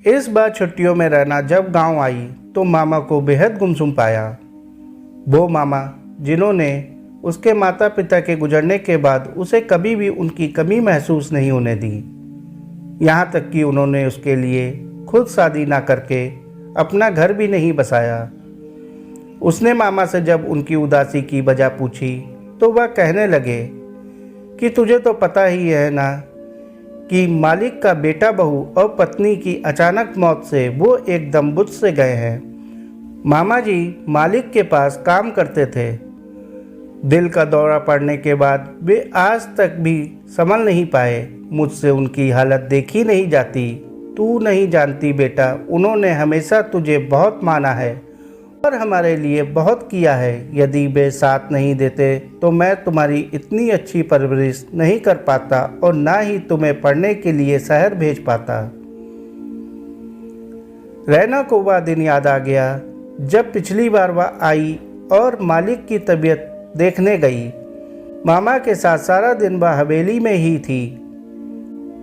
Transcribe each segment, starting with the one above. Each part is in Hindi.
इस बार छुट्टियों में रैना जब गांव आई तो मामा को बेहद गुमसुम पाया। वो मामा जिन्होंने उसके माता पिता के गुजरने के बाद उसे कभी भी उनकी कमी महसूस नहीं होने दी। यहाँ तक कि उन्होंने उसके लिए खुद शादी ना करके अपना घर भी नहीं बसाया। उसने मामा से जब उनकी उदासी की वजह पूछी तो वह कहने लगे कि तुझे तो पता ही है ना कि मालिक का बेटा बहू और पत्नी की अचानक मौत से वो एकदम बुझ से गए हैं। मामा जी मालिक के पास काम करते थे। दिल का दौरा पड़ने के बाद वे आज तक भी संभल नहीं पाए। मुझसे उनकी हालत देखी नहीं जाती। तू नहीं जानती बेटा, उन्होंने हमेशा तुझे बहुत माना है और हमारे लिए बहुत किया है। यदि वे साथ नहीं देते तो मैं तुम्हारी इतनी अच्छी परवरिश नहीं कर पाता और ना ही तुम्हें पढ़ने के लिए शहर भेज पाता। रैना को वह दिन याद आ गया जब पिछली बार वह आई और मालिक की तबीयत देखने गई। मामा के साथ सारा दिन वह हवेली में ही थी।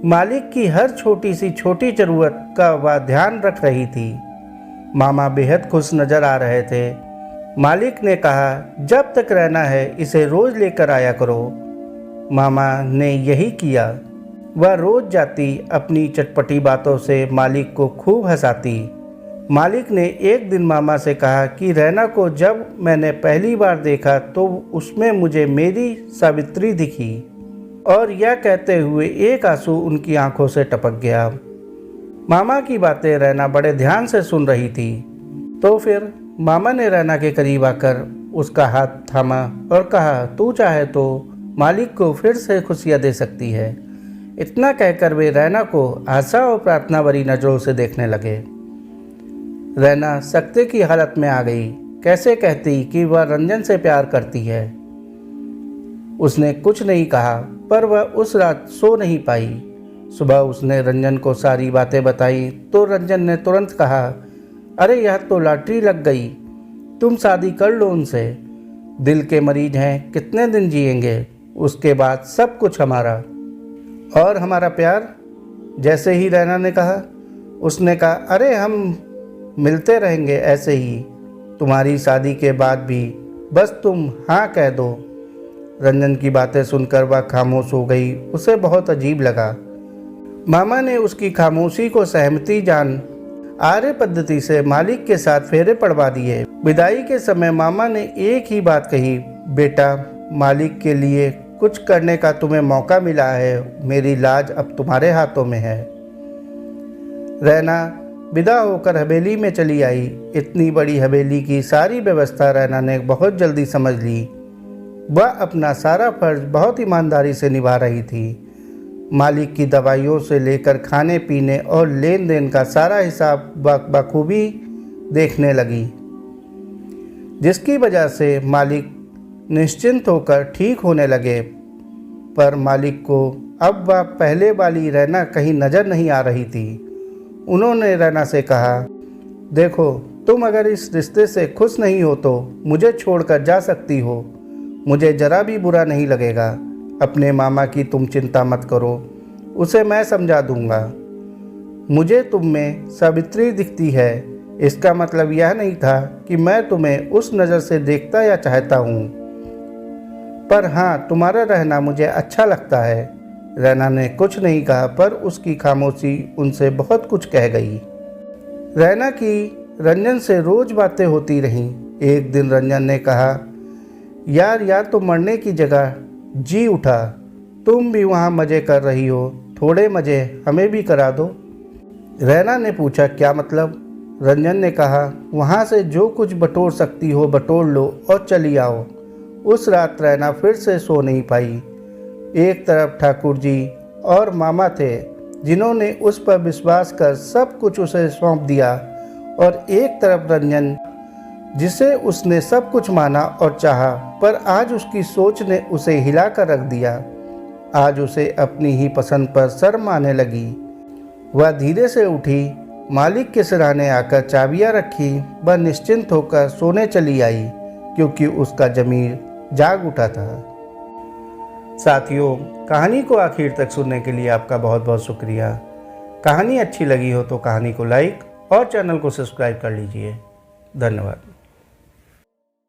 मालिक की हर छोटी सी छोटी ज़रूरत का वह ध्यान रख रही थी। मामा बेहद खुश नज़र आ रहे थे। मालिक ने कहा, जब तक रहना है इसे रोज़ लेकर आया करो। मामा ने यही किया। वह रोज़ जाती, अपनी चटपटी बातों से मालिक को खूब हंसाती। मालिक ने एक दिन मामा से कहा कि रैना को जब मैंने पहली बार देखा तो उसमें मुझे मेरी सावित्री दिखी, और यह कहते हुए एक आंसू उनकी आंखों से टपक गया। मामा की बातें रैना बड़े ध्यान से सुन रही थी। तो फिर मामा ने रैना के करीब आकर उसका हाथ थामा और कहा, तू चाहे तो मालिक को फिर से खुशियाँ दे सकती है। इतना कहकर वे रैना को आशा और प्रार्थना भरी नज़रों से देखने लगे। रैना सकते की हालत में आ गई। कैसे कहती कि वह रंजन से प्यार करती है। उसने कुछ नहीं कहा, पर वह उस रात सो नहीं पाई। सुबह उसने रंजन को सारी बातें बताई तो रंजन ने तुरंत कहा, अरे यह तो लॉटरी लग गई, तुम शादी कर लो उनसे। दिल के मरीज हैं, कितने दिन जिएंगे, उसके बाद सब कुछ हमारा और हमारा प्यार। जैसे ही रैना ने कहा, उसने कहा, अरे हम मिलते रहेंगे ऐसे ही, तुम्हारी शादी के बाद भी, बस तुम हाँ कह दो। रंजन की बातें सुनकर वह खामोश हो गई। उसे बहुत अजीब लगा। मामा ने उसकी खामोशी को सहमति जान आर्य पद्धति से मालिक के साथ फेरे पड़वा दिए। विदाई के समय मामा ने एक ही बात कही, बेटा मालिक के लिए कुछ करने का तुम्हें मौका मिला है, मेरी लाज अब तुम्हारे हाथों में है। रैना विदा होकर हवेली में चली आई। इतनी बड़ी हवेली की सारी व्यवस्था रैना ने बहुत जल्दी समझ ली। वह अपना सारा फर्ज बहुत ईमानदारी से निभा रही थी। मालिक की दवाइयों से लेकर खाने पीने और लेन देन का सारा हिसाब बखूबी देखने लगी, जिसकी वजह से मालिक निश्चिंत होकर ठीक होने लगे। पर मालिक को अब वह पहले वाली रैना कहीं नज़र नहीं आ रही थी। उन्होंने रैना से कहा, देखो तुम अगर इस रिश्ते से खुश नहीं हो तो मुझे छोड़कर जा सकती हो, मुझे ज़रा भी बुरा नहीं लगेगा। अपने मामा की तुम चिंता मत करो, उसे मैं समझा दूंगा। मुझे तुम में सावित्री दिखती है, इसका मतलब यह नहीं था कि मैं तुम्हें उस नज़र से देखता या चाहता हूँ, पर हाँ तुम्हारा रहना मुझे अच्छा लगता है। रैना ने कुछ नहीं कहा, पर उसकी खामोशी उनसे बहुत कुछ कह गई। रैना की रंजन से रोज़ बातें होती रहीं। एक दिन रंजन ने कहा, यार तो मरने की जगह जी उठा, तुम भी वहाँ मज़े कर रही हो, थोड़े मज़े हमें भी करा दो। रैना ने पूछा, क्या मतलब? रंजन ने कहा, वहाँ से जो कुछ बटोर सकती हो बटोर लो और चली आओ। उस रात रैना फिर से सो नहीं पाई। एक तरफ ठाकुर जी और मामा थे, जिन्होंने उस पर विश्वास कर सब कुछ उसे सौंप दिया, और एक तरफ रंजन, जिसे उसने सब कुछ माना और चाहा, पर आज उसकी सोच ने उसे हिला कर रख दिया। आज उसे अपनी ही पसंद पर शर्म आने लगी। वह धीरे से उठी, मालिक के सिरहाने आकर चाबियां रखी। वह निश्चिंत होकर सोने चली आई, क्योंकि उसका ज़मीर जाग उठा था। साथियों, कहानी को आखिर तक सुनने के लिए आपका बहुत बहुत शुक्रिया। कहानी अच्छी लगी हो तो कहानी को लाइक और चैनल को सब्सक्राइब कर लीजिए। धन्यवाद।